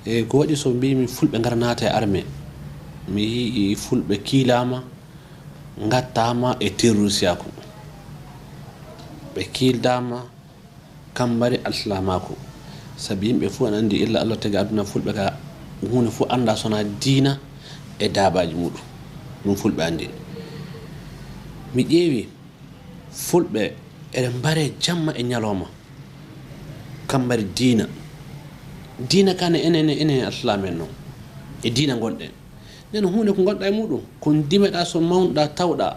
e ko waɗi so mbimi fulɓe ngara naata e armée mi yii fulɓe kiilama gattama e terrorisiyaku ɓe kiildama kambari alsilamaku sabi yimɓe fuu an andi illa Allah tagi aduna fulɓe ka hunde fuu anda sona diina e daabaji muɗum ɗum fulɓe andi mi ƴeewi fulɓe eɗen mbare jamma e ñalawma kambari diina kane enen alsilama en noon e diina gonɗen nen hunde ko gonɗa e muɗum ko dimeɗa so mawnuɗa tawɗa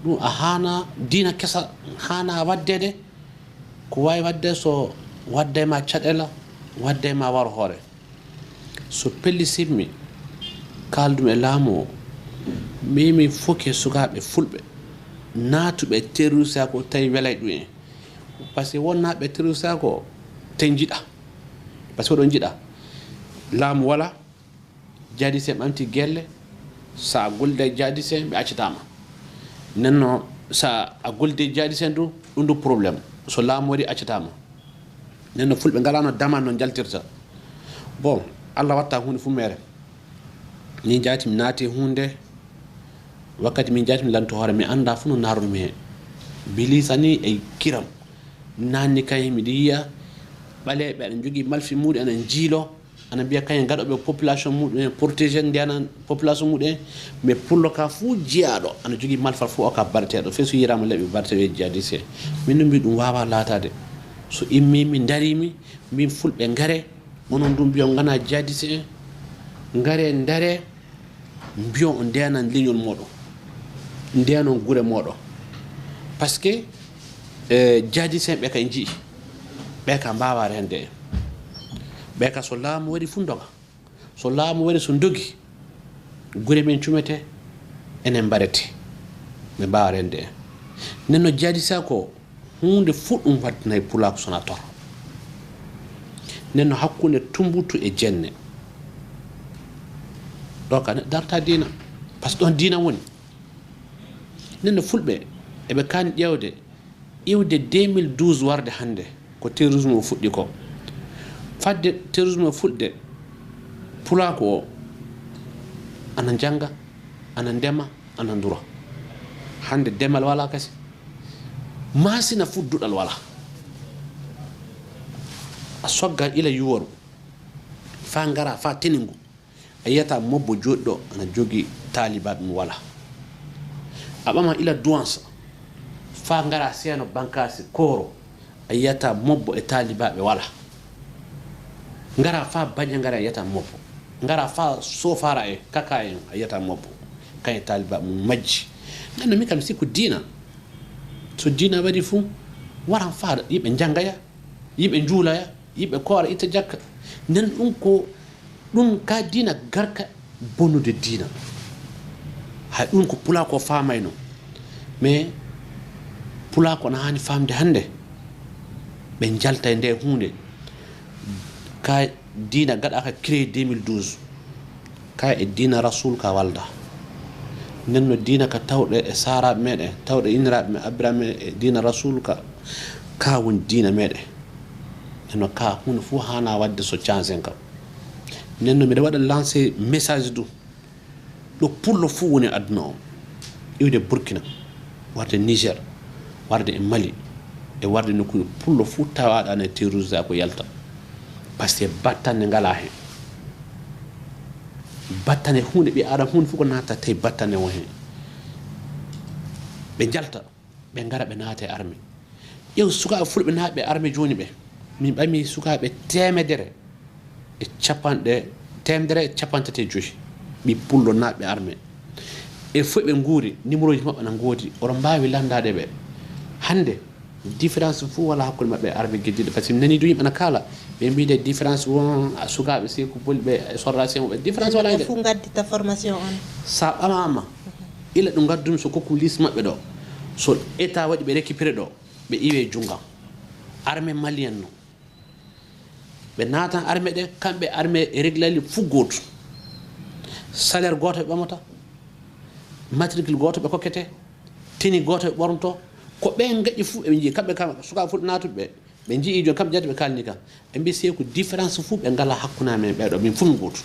ɗum a hana diina kesa hana waddede ko wawi wadde so wadde ma caɗela wadde ma waro hoore so pellisimmi kaldum e laamu o mimi foke sukaɓe fulɓe naatuɓe terroriste ko tawi welay ɗum en par ce que wonnaɓe terroriste ko tawi jiiɗa par ce que oɗon jiiɗa laamu wala jaadise ɓamti gelle sa golde jaadise ɓe accitama nenno sa a golde jaadise du ɗum du probléme so laamu waɗi accitama nenno fulɓe ngalano daman no jaltirta bon Allah watta hunde fu mere ni jaati mi naati hunde wakkati min jaati mi lanto hoore mi anda fu no narumi he bilisani e kiram nanni kay miɗa yiya ɓaleɓe aɗa jogui malfi muɗum aɗa jiilo ana mbiya kañum gaɗoɓe population muɗum protégé ndiyanan population muɗum mais pullo ka fuu jeeyaɗo ana jogui malfal fuu o ka barteɗo fe so yirama leeɓe barteɗo jihadiste min no mbi ɗum wawa latade so immimi darimi min fulɓe ngare onon ɗum mbiyon gana jihadiste ngare dare mbiyon o ndeyanan leñol moɗon ndeyanon guure moɗon par ce que jihadiste ɓe kay jii ɓe ka mbawa rende en ɓe ka so laamu waɗi fu doga so laamu waɗi so dogi gure men cumete enen mbarete ɓe mbawa rende en nenno jihadiste ko hunde fuɗɗum waddanayi pulako sona tor nenno hakkunde tumbutu e jenne ɗo ka darta dina par ce que ɗon dina woni nenno fulɓe eɓe kani ƴewde iwde 2012 warde hande ko terrorisme o fuɗɗi ko fadde terrorisme o fuɗde pulako o ana janga ana ndema ana ndura hande demal wala kasi masina fudduɗal wala a sogga ila yuworu fa ngara fa teningu a yiyata mobbo joɗɗo ana jogi talibaɓe mo wala a ɓama ila douance fa ngara seeno bankasi koro a yiyata mobbo e talibaɓe wala ngara fa baña ngara a yiyata mobbo ngara fa sofara e kaka en a yiyata mobbo kañe talibaɓe mum majji nanno min kam mi sikku diina so diina waɗi fuu waran fa yimɓe jangaya yimɓe juulaya yimɓe koora itta jakka nden ɗum ko ɗum ka diina garka bonnude diina hay ɗum ko pulako famayno mais pulako na hani famde hande ɓe jalta e nde hunde ka diina gaɗaka créé 2012 ka e diina rasoul ka walda nenno diina ka tawɗe e saraɓe meɗen tawɗe inniraɓe me abbiraɓe meɗen e diina rasoul ka woni diina meɗen nenno ka hunde fuu hana wadde so cansen kam nenno mbiɗa waɗa lancé message du ɗo pullo fuu woni aduna o iwde burkina warde niger warde e mali e warde nokkude pullo fuu tawaɗane terrorisé ko yalta par ce que battane ngala hen battane hunde ɓi aɗa hunde fof ko natta tawi battane o hen ɓe jalta ɓe gara ɓe naata e armée ƴew sukaɓe fulɓe naaɓe e armée joni ɓe min ɓami sukaɓe temedere e capantati e joyi ɓi pullo naaɓe armée e fof ɓe guuri numéro ji maɓɓe na goodi oɗon mbawi landade ɓe hande différence fuu wala hakkude maɓɓe e armée gueddiɗe par ce que mi nani du yimɓe ana kaala ɓe mbide différence won sukaɓe si ko bolɓe soldation ɓe différence wala de fu gaddita formation on sa ɓamama ila ɗum gaddumi so kokku liste maɓɓe ɗo so état waɗi ɓe récupéré ɗo ɓe iwe junggam armée malien no ɓe naatan armée ɗe kamɓe armée réglali fuu goto salaire goto ɓe ɓamata matricule goto ɓe kokkete teni goto ɓe ɓornoto ko ɓen gaƴƴi fuu eɓe jii kamɓe kam sukaɓe fulɓe natuɓe ɓe ɓe jii jon kam jati ɓe kalni kam ɓe mbi sey ko différence fuu ɓe ngala hakkuna men ɓeɗo min fuu goto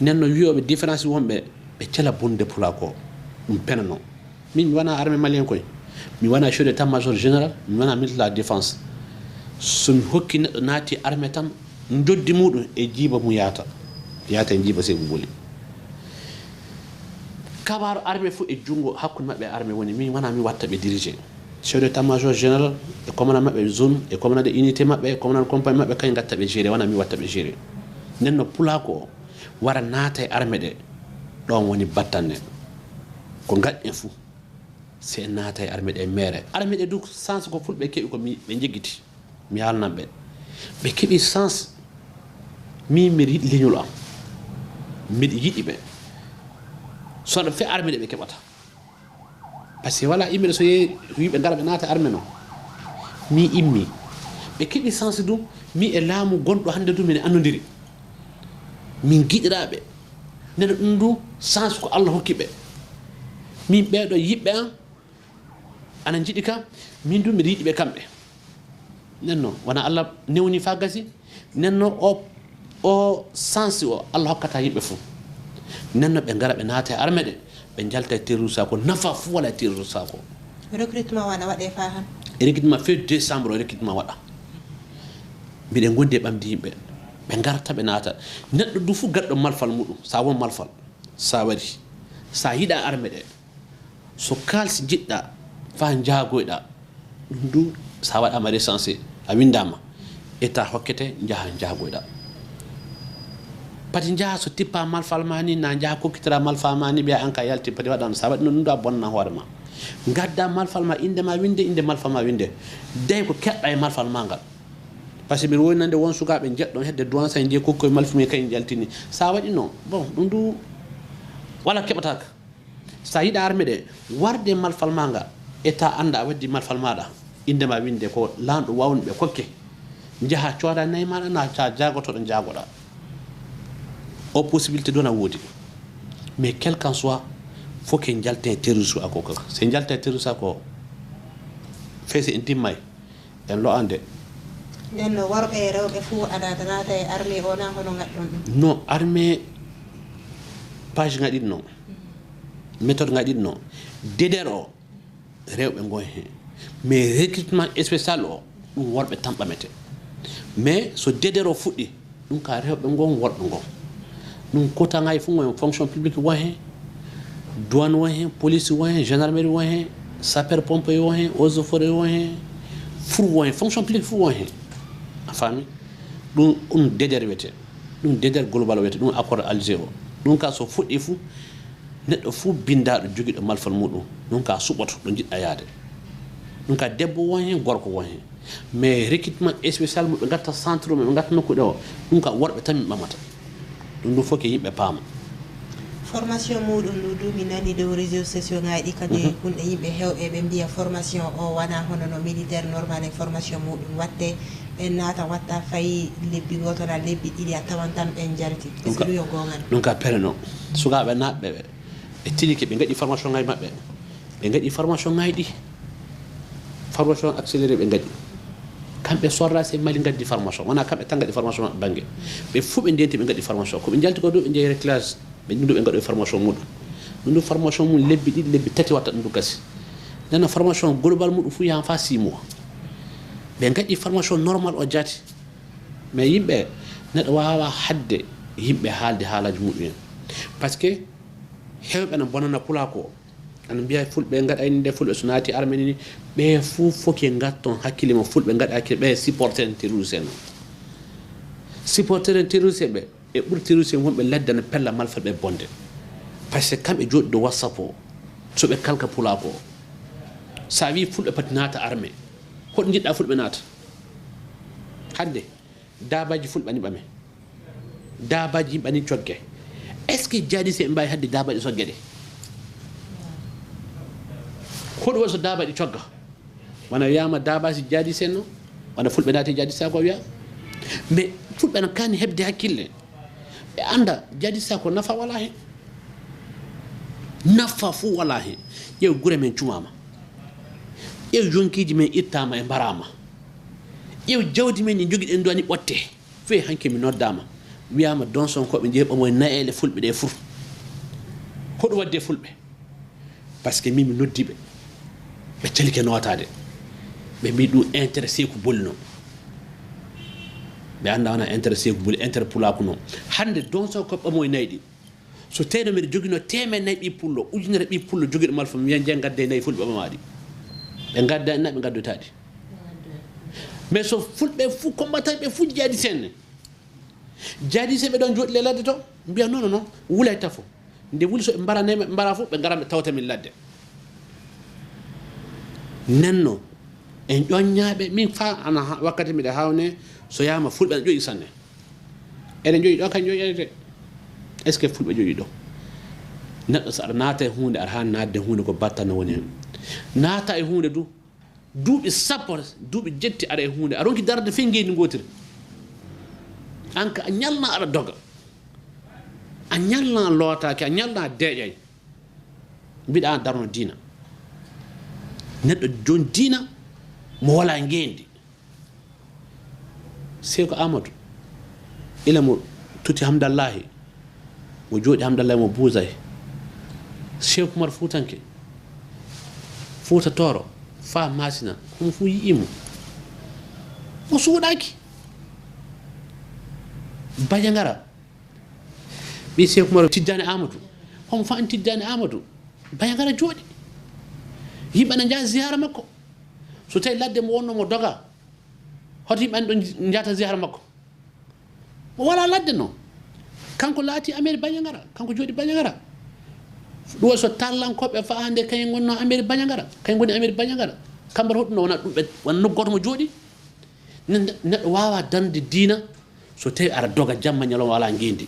nen no wiyoɓe différence wonɓe ɓe cela bonde pula ko ɗum penano min mi wona armée malien koye mi wona chef d'état major général mi wona ministre de la défense somi hokki neɗɗo naati armée tan joddi muɗum e jiiba mu yata e jiiba sey ko boli kabaru armée fuu e junngo hakkude maɓɓe e armée woni min wona mi watta ɓe dirigé chef d'état major général e commandant maɓɓe zone e commandant de unité maɓɓe e commandant compagnie maɓɓe kañ gatta ɓe géré wona mi watta ɓe géré nen no pulako o wara naata e armée ɗe ɗon woni battanne ko gaɗɗen fuu se naata e armée ɗe e meere armée ɗe du sens ko fulɓe keeɓi ko ɓe jeggiti mi haalnan ɓe keeɓi sens min mbiɗa yiɗi leñol am mbiɗa yiɗi ɓe sono fe armée ɗe ɓe keɓata par ce que voilà yimɓe ɗe so yehi yimɓe ngara ɓe naata armée noon mi immi ɓe keeɓi sens du mi e laamu gonɗo hannde du mine annodiri min giɗiraɓe nene ɗum du sens ko Allah hokki ɓe min ɓeeɗo yiɓɓe an ana jiɗi kam min du mbiɗa yiɗi ɓe kamɓe nen noon wona Allah newni fa gasi nen noon o sens o Allah hokkata yimɓe fof nen noon ɓe ngara ɓe naata e armée ɗe ɓe jalta e terroriste ko nafa fof wala e terroriste ko recrutement wana waɗe fa han recrutement fe décembre o recrutement waɗa mbiɗen gondi e ɓamdi yimɓe ɓe garta ɓe naata neɗɗo du fof gaɗɗo malfal muɗum sa won malfal sa waɗi sa yiɗa armée ɗe so kalsi jiɗɗa fa jaagoyɗa ɗum du sa waɗama recensé a windama état hokkete jaaha jaagoyɗa pati jaaha so tippa malfal ma ni na jaaha kokkitira malfal ma ni ɓiya an ka yalti pati waɗano sa waɗi ɗum ɗum a bonna hoore ma gadda malfal ma inde ma winde inde malfal ma winde dey ko keɗɗa e malfal ma ngal par ce que mbiɗa woynande won sukaɓe jeɗɗon hedde douance en jeeyi kokkoye malfumi kañum jaltini sa waɗi noon bon ɗum du wala keɓataka sa yiɗa armée ɗe warde malfal ma nga état anda a waddi malfal maɗa inde ma winde ko lanɗo wawni ɓe kokke jaaha cooda nayyi maɗa na sa jagotoɗo jagoɗa o possibilité doona woodi mais quel qu'en soit faut que jalte e terroriste ako kaka so jalte e terroriste ako feese en timmay en lo'ande nenno worɓe e rewɓe fuu aɗa naata e armée o na hono gaɗɗon ɗum non armée page ngaɗiɗ noon méthode ngaɗiɗ noon dédere o rewɓe gon hen mais recrutement spécial o ɗum worɓe tan ɓamete mais so dédere o fuɗɗi ɗum ka rewɓe gon worɓe gon ɗum kotagaji fof won fonction publique won hen douane won hen police won hen gendarmerie won hen sapeur pompier won hen eaux et forêt won hen fof won hen fonction publique fof won hen a faami ɗum dédere wiyete ɗum dédere global wiyete ɗum accord Alger o ɗum ka so fuɗɗi fuu neɗɗo fof bindaɗo joguiɗo malfal muɗum ɗum ka suɓoto ɗo jiɗɗa yaade ɗum ka debbo won hen gorko won hen mais recrutement spécial muɓe gatta centre ɓe gatta nokkuɗe o ɗum ka worɓe tan min ɓamata ɗum ɗum fof ke yimɓe paama formation muɗum ɗo du mi nani dow réseaux sociaux ngaji kadi hunde yimɓe hewɓe ɓe mbiya formation o wona hono no militaire normal e formation muɗum watte ɓe naata watta fayi lebbi goto na lebbi ɗiɗi a tawan tan ɓen jarti est ce que ɗum yo gongal ɗum ka pere noon sukaɓe natɓe ɓe ɓe tilike ɓe gaɗi formation ngaji maɓɓe ɓe gaɗi formation ngaji ɗi formation accéléré ɓe gaɗi kamɓe sorrase mali gaddi formation wona kamɓe tan gaɗi formation banggue ɓe fof ɓe ndenti ɓe gaɗi formation koɓe jalti ko ɗo ɓe jeeyi réclage ɓe ɗum ɗo ɓe gaɗo formation muɗum ɗum ɗo formation mum lebbi ɗiɗi lebbi tati watta ɗum ɗo gasi nena formation global muɗum fo yahan fa 6 mois ɓe gaɗi formation normal o jaati mais yimɓe neɗɗo wawa hadde yimɓe haalde haalaji muɗum en par ce que hewɓe no bonana pula ko ana mbiya fulɓe gaɗayni nde fulɓe so naati armée ni ɓe fof foke gatton hakkille mo fulɓe gaɗa hakkille ɓe supporter en terroriste en supporter en terroriste ɓe e ɓuuri terroriste en wonɓe ladde no pella malfal ɓe bonde par ce que kamɓe jooɗi do whatsapp o soɓe kalka pula ko sa wi fulɓe pati naata armée hoɗo jiɗɗa fulɓe naata hande dabaji fulɓe ani ɓame dabaji yimɓe ani cogge est ce que jaadi se ɓe mbawi hadde dabaji sogge ɗe hoɗo waɗi so dabaji cogga wona wiyama dabaji jaadi sen no wona fulɓe naati jaadi sako wiya mais fulɓe no kani hebde hakkille ɓe anda jaadi sako nafa wala hen nafa fo wala hen ƴeew guure men cumama ƴeew jonkiji men ittama e mbarama ƴeew jawdi men ni jogi ɗen do ani ɓotte fe hanke mi noddama wiyama don son ko ɓe jeeɓa moye nayele fulɓe ɗe fur hoɗum wadde fulɓe par ce que min mi noddiɓe ɓe calike notade ɓe mbi ɗum intéressé ko boli noon ɓe anda wona intéressé ko boli intérêt pulaku noon hande don son ko ɓamoye nayyi ɗi so tawino mbiɗa joguino temen nayyi ɓi pullo ujunere ɓi pullo joguiɗo malfa mi wiya jeeya gadde nayyi fulɓe ɓamaɗi ɓe gadda na ɓe gaddotaɗi mais so fulɓe fuu combattant ɓe fuu jaadi senne jaadi se ɓe ɗon jooɗi le ladde to mbiya non non wulay tafo nde wuli so ɓe mbaranayma ɓe mbara fof ɓe garan ɓe tawta min ladde nenno en ƴoññaɓe min fa ana wakkati mbiɗa hawne so yama fulɓe ne ƴoƴi sanne eɗen ƴoƴi ɗo kañ ƴoƴete est ce que fulɓe ƴoƴi ɗo neɗɗo so aɗa naata e hunde aɗa hani nadde hunde ko batta no woni hen naata e hunde du duuɓi sappo duuɓi jetti aɗa e hunde a ronki darde fe ngeydi gotiri an ka a ñalna aɗa doga a ñalna lootaki a ñalna deeƴay mbiɗa darno diina neɗɗo joni diina mo wala ngeendi seko amadou ila mo tuti hamdallahi mo jooɗi hamdallahi mo buusay cheikh oumar fuutanke fuuta toro fa masina homo fu yi'imo mo suuɗaki baƴa ngara ɓi cheikh oumar tiddani amadou homo fa an tiddani amadou baƴa ngara jooɗi yimɓe ne jaa ziyara makko so tawi ladde mo wonno mo doga hoto yimɓe an ɗo jata ziyara makko mo wala ladde noon kanko laati amiri baƴa ngara kanko jooɗi baƴa ngara ɗum so tallankoɓe fa hande kañum gonno amiri baƴa ngara kañum goni amiri baƴa ngara kamɓe hoɗum no wona ɗum ɓe wona noggoto mo jooɗi neɗɗo wawa dande diina so tawi aɗa doga jamma ñalawma wala ngendi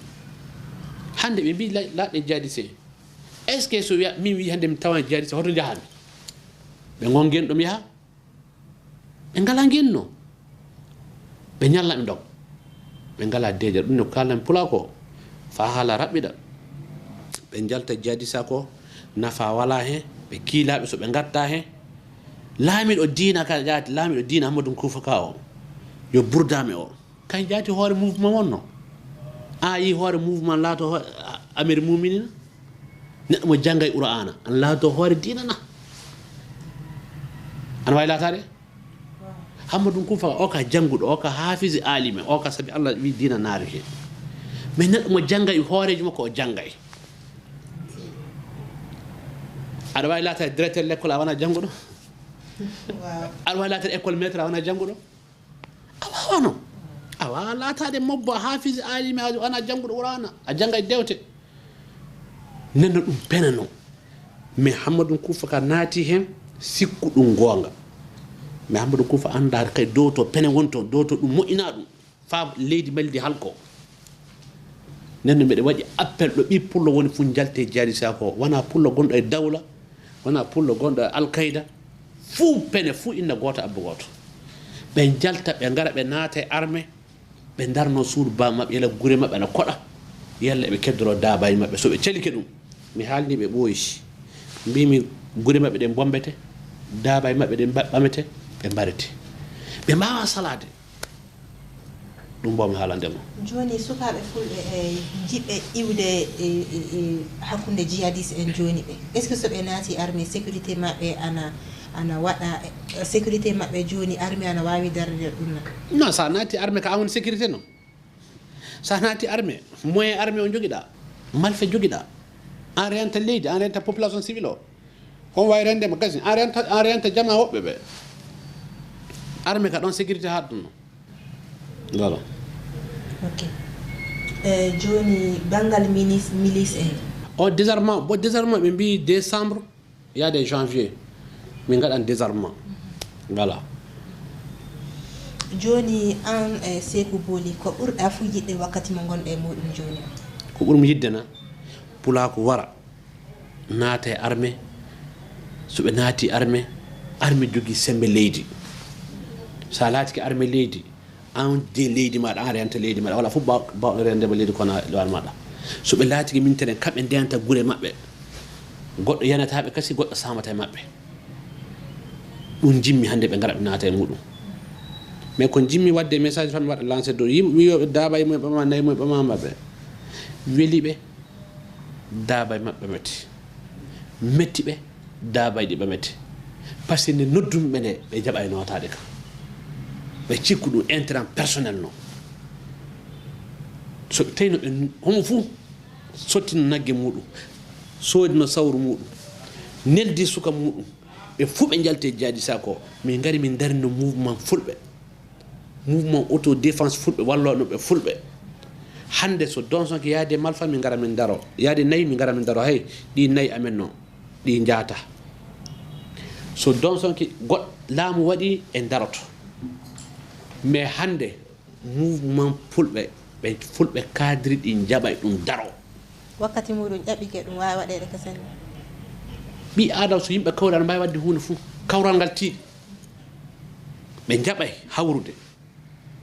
hande ɓe mbi laɗɗe jaadi se est ce que so wiya min wi hande mi tawa jaadi se hoto jahami ɓe gongen ɗum yaha ɓe ngala ngenno ɓe ñalla ɓe dog ɓe ngala deeja ɗum ne ko kalami pula ko fa haala raɓɓiɗa ɓe jalta jaadi sa ko nafa wala hen ɓe kiilaɓe so ɓe gatta hen laamiɗo diina ka jaati laamiɗo diina Hamadou Koufa Ka o yo burdame o kay jaati hoore mouvement wonno a yi hoore mouvement laato amiri muminina neɗɗo mo janggay Qur'ana an laato hoore diina na ana wawi laatade Hamadou Koufa o ka jannguɗo o ka hafise alime o ka sabi Allah wi diina naari hen mais neɗɗo mo janggay hooreji makko o janggay aɗa wawi laatade directeur l' école a wona jannguɗo aɗa wawi laatade école maître a wona jannguɗo a wawano a wawa laatade mobbo a hafise alime a wona jannguɗo Qur'ana a janggay dewte nenno ɗum penano mais Hamadou Koufa Ka naati hen sikku ɗum gonga mais Hamadou Koufa anda kay dow to pene wonto dow to ɗum moƴƴina ɗum fa leydi maldi halko nenno mbiɗa waɗi appel ɗo ɓi pullo woni fu jalte jaadi sa ko wona pullo gonɗo e dawla wona pullo gonɗo e alkayda fuu pene fuu inna goto abba goto ɓe jalta ɓe gara ɓe naata e armée ɓe darno suudu ba mabɓe yala gure mabɓe ana koɗa yalla ɓe keddoro dabaji mabɓe so ɓe calike ɗum mi haalni ɓe ɓooyi mbimi gure mabɓe ɗe bombete dabaji mabɓe ɗe ɓamete ɓe mbarete ɓe mbawa salade ɗum mbomi haalandema joni sukaɓe fulɓe e jiɓɓe iwde hakkude jihadiste en joni ɓe est ce que so ɓe naati armée sécurité mabɓe ana waɗa sécurité mabɓe joni armée ana wawi darde ɗum na non sa naati armée ka woni sécurité noon sa naati armée moyen armée o joguiɗa malfe joguiɗa en renta leydi en renta population civile o hon wawi rendema gasi en renta jama woɓɓe ɓe armée ka ɗon sécurité haɗ ɗum no voilà ok joni banggal milice en o désarmement bo désarmement ɓe mbi décembre yaade janvier min gaɗan désarmement voilà joni an e Sékou Boly ko ɓurɗa fu yiɗde wakkati mo gonɗe e muɗum joni ko ɓurmi yiddena pulako wara naata e armée soɓe naati armée jogui sembe leydi sa laatike armée leydi an de leydi maɗa an renta leydi maɗa wala fof bawɗo rendema leydi kono lewal maɗa soɓe laatike mintere kamɓe ndenta guure mabɓe goɗɗo yanataɓe kasi goɗɗo samata e mabɓe ɗum jimmi hande ɓe gara ɓe naata e muɗum mais ko jimmi wadde message fami waɗa lancé do yimɓe wiyoɓe daabay mumen ɓama nayi mumen ɓama maɓɓe weliɓe daabay maɓɓe metti ɓe daabay ɗi ɓe metti par ce que nde noddumi ɓe nde ɓe jaɓa e notade kam ɓe cikku ɗum intérêt personnel no so tawino ɓe homo fuu sottino nagge muɗum soodino sawru muɗum neldi suka muɗum ɓe fuu ɓe jalte jaadi sako min gari min darino mouvement fulɓe mouvement auto défense fulɓe wallono ɓe fulɓe hande so donsonke yaade malfa min gara min daro yaade nayi min gara min daro hay ɗi nayi amen noon ɗi jaata so donsonke laamu waɗi e daroto mais hande mouvement fulɓe ɓe fulɓe cadre ɗi jaɓay ɗum daro wakkati muɗum ƴaɓike ɗum wawi waɗede ko senni ɓi adam so yimɓe kawral mbawi wadde hunde fuu kawral ngal tiiɗi ɓe jaɓay hawrude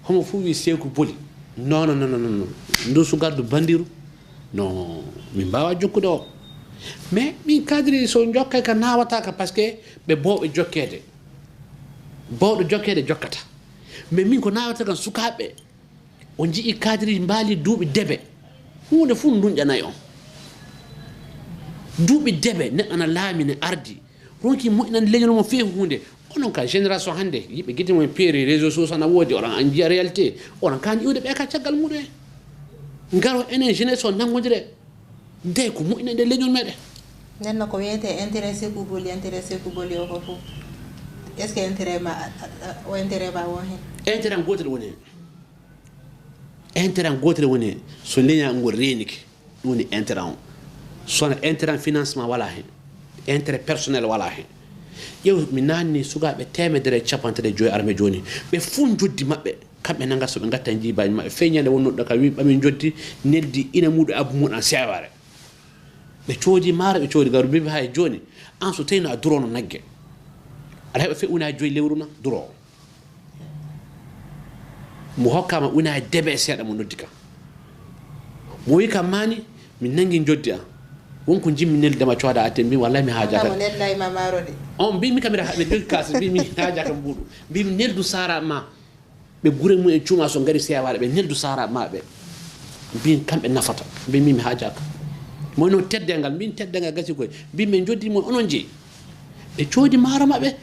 homo fuu wi seeku boli non non non non ndu sugardu bandiru non min mbawa jokkude o mais min cadre so jokkay ka nawata ka par ce que ɓe bowɓe jokkede bowɗo jokkede jokkata mais min ko nawata kan sukaɓe o jii cadre mbaali duuɓi debe hunde fuu duñƴanayi on duuɓi debe neɗɗo ana laami ne ardi ronki moƴƴinande leñol mo feewi hunde onon ka génération hannde yimɓe guide mumen peeri réseau social na woodi oɗon an jiya réalité onon kandi iwde ɓe ka caggal muɗum e ngaro enen jeunesse o nanngodire nde ko moƴƴinande leñol meɗen nenno ko wiyete intérêt seku boli o ko fof est ce que intérêt ma o intérêt ma won hen intérêt gotel woni hen intérêt gotel woni hen so leñal ngol reniki ɗum woni intérêt on sono intérêt financement wala hen intérêt personnel wala hen ƴeew mi nanni sukaɓe 150 armé joni ɓe fuu joddi maɓɓe kamɓe nanga so ɓe gatta jibaji maɓɓe feññande wonnoɗo ka wi ɓamin joddi neldi ina muɗum abbu muɗum seware ɓe coodi maaro ɓe coodi garu mbiɓe hay joni an so tawino a durono naggue aɗa heɓa fe unaji 5 lewru na duro mo hokkama unaji debe seeɗa mo noddi kam mo wi kam mani min nangui joddi an wonko jimmi neldema cooda atte mbimi wallahi mi haajaka on mbimi kam mbiɗa jogi kaas mbimi haajaka mbuɗu mbimi neldu sara ma ɓe gure mum e cuuma so gari sewaɗe ɓe neldu sara ma ɓe mbimi kamɓe nafata mbimi mi haajaka mono teddel ngal mbin teddel ngal gasi koye mbimi min joddimo onon jeeyi ɓe coodi maaro maɓɓe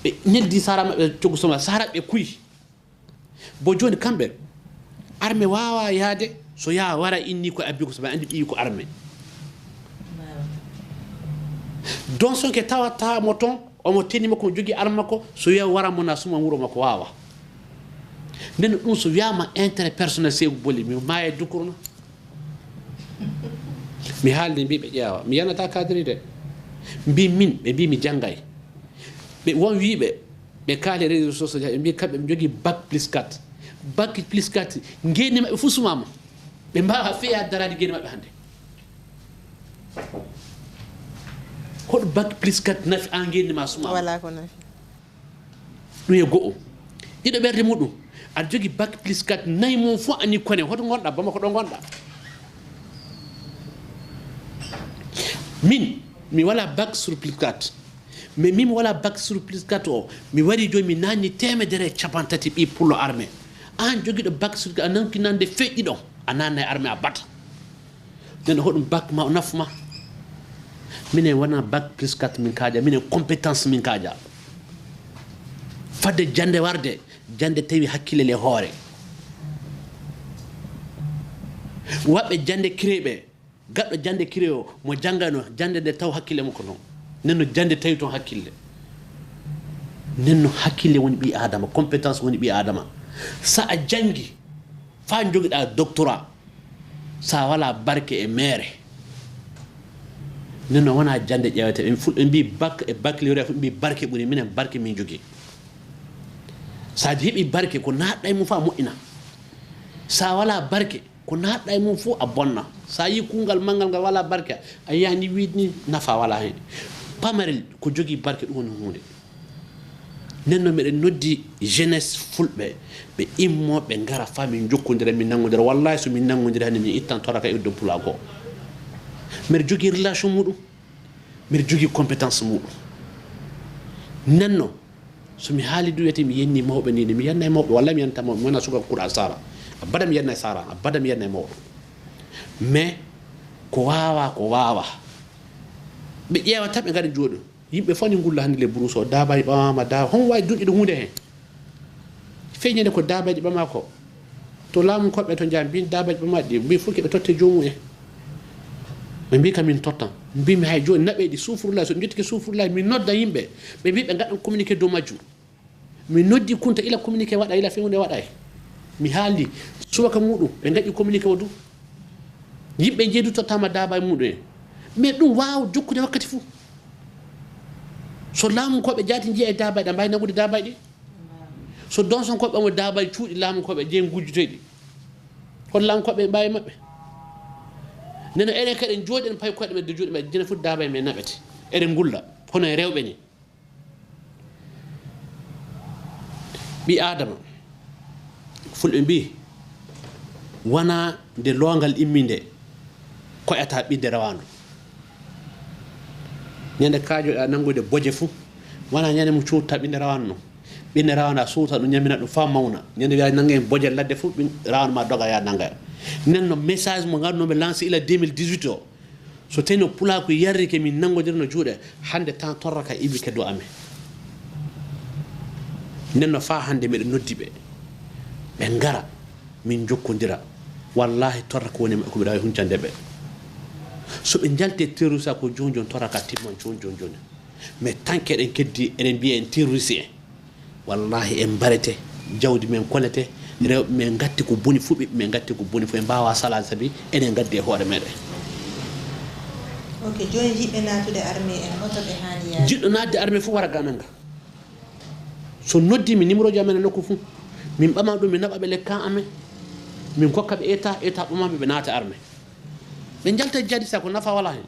ɓe neldi sara maɓɓe cogu soma sara ɓe kuyi bo joni kamɓe armé wawa yaade so yaa wara inni ko abbi ko so andi ɓiyi ko armé don sonke tawata mo toon omo tenima ko jogui arme makko so wiya wara mona suma wuuro makko wawa nden ɗum so wiyama intérêt personnel seegu boli mi maya dukurno mi haalde mbiɓe ƴeewa mi yanata cadre de mbi min ɓe mbi mi janggay ɓe won wiɓe ɓe kaali réseau social ɓe mbi kamɓe ɓe jogui bac plus 4 bac plus 4 ngeni maɓɓe fo sumama ɓe mbawa feeya darade geni maɓɓe hannde hoɗo bac plus 4 nafi an gendima sumama wala ko nafi ɗum e go'o ɗiɗo ɓerde muɗum aɗa jogui bac plus 4 nayi mum fof anni kone hoto gonɗa bama ko ɗo gonɗa min mi wala bac sur plus 4 mais min mi wala bac sur plus 4 o mi wari joni mi nanni 150 ɓi pullo armé an joguiɗo bac sur a nankinande feƴƴi ɗon a nanna e armé a bata nene hoɗum bac ma o nafma minen wona bac plus 4 min kaaja minen compétence min kaaja fadde jande warde jande tawi hakkille le hoore waɓɓe jande kireɓe gaɗɗo jande kire o mo janggano jande nde taw hakkille makko noon nenno jande tawi toon hakkille nenno hakkille woni ɓi adama compétence woni ɓi adama sa a janggi fa joguiɗa doctorat sa wala barke e mere nenno wona jande ƴewete ɓe fulɓe mbi bac e baccalauréat fu mbi barke ɓuuri minen barke min jogui sa heeɓi barke ko natɗa e mum fa moƴƴina sa wala barke ko natɗa e mum fof a bonna sa yi kungal manggal ngal wala barke a yiyani wiidni nafa wala hen pamarel ko jogui barke ɗum woni hunde nenno miɗen noddi jeunesse fulɓe ɓe immo ɓe gara fa min jokkodira min nanggodira wallahi so min nanggodira hande min ittan toraka e doppula goo mbiɗa jogui relation muɗum mbiɗa jogui compétence muɗum nenno so mi haali du yeti mi yenni mawɓe ni mi yanna mawɓe walla mi yanta mawɓe wona suka kuuɗa sara abada mi yanna sara abada mi yanna mawɗo mais ko wawa ɓe ƴeewa tan ɓe ngari jooɗo yimɓe fof ni ngulla hannde le brousse o daabaji ɓamama daaba hon wawi dunɗiɗo hunde hen feññede ko daabaji ɓama ko to laamu koɓɓe to jaa mbin daabaji ɓamaɗi ɗi mbi fof keɓe totte jomum en ɓe mbi kam min tottan mbimi hay joni naɓeɗi sufrullahi so jettike sufrullahi min nodda yimɓe ɓe mbi ɓe gaɗan communiqué dow majjum mi noddi kunta ila communiqué waɗa ila fewde waɗa mi haali subaka muɗum ɓe gaƴi communiqué o du yimɓe jeedu tottama daabaji muɗum en mais ɗum wawa jokkude wakkati fou so laamu koɓe jaati jiiya e daabaji ɗa mbawi nangude daabaji ɗi so donson koɓe ɓamo daabaji cuuɗi laamu koɓe jeeyi gujjutoyɗi hon laamu koɓe mbawi mabɓe neno enen kadi en jooɗi en payi koɗe men de juuɗe men dina fuɗi daabaji men naɓete eɗen ngulla hono e rewɓe ni ɓi adama fulɓe mbi wona nde longal immi nde koƴata ɓidde rawandu ñande kajoɗa nangude boje fou wona ñande mo cuutta ɓinde rawandu ɓinde rawandu a suuta ɗum ñamina ɗum fa mawna ñande wiya nangue en boje ladde fou rawandu ma doga ya nangaya nenno message mo gandunoɓe lancé ila 2018 o so tawi no pulaku yarrike min nangodir no juuɗe hande temps torra ka iɓi keddo amen nenno fa hande meɗen noddiɓe ɓe ngara min jokkodira wallahi torra ko woni ko mbiɗa huncande ɓe so ɓe jalte terroriste ko joni joni torra ka timman joni mais tant que eɗen keddi eɗen mbiya en terroriste en wallahi en mbarete jawdi men konete rewɓe men gatti ko boni fuu ɓiɓɓe men gatti ko boni fuu en mbawa salade saabi enen gaddi e hoore meɗen ok joni jiɗɓe natude armée en hoto ɓe hani yaade jiɗɗo nadde armée fuu wara gamen ga so noddimi numéro ji amen e nokku fuu min ɓama ɗum mi naɓaɓe lekkan amen min kokkaɓe état ɓamaɓe ɓe naata armée ɓe jalta jadi sa ko nafa wala hen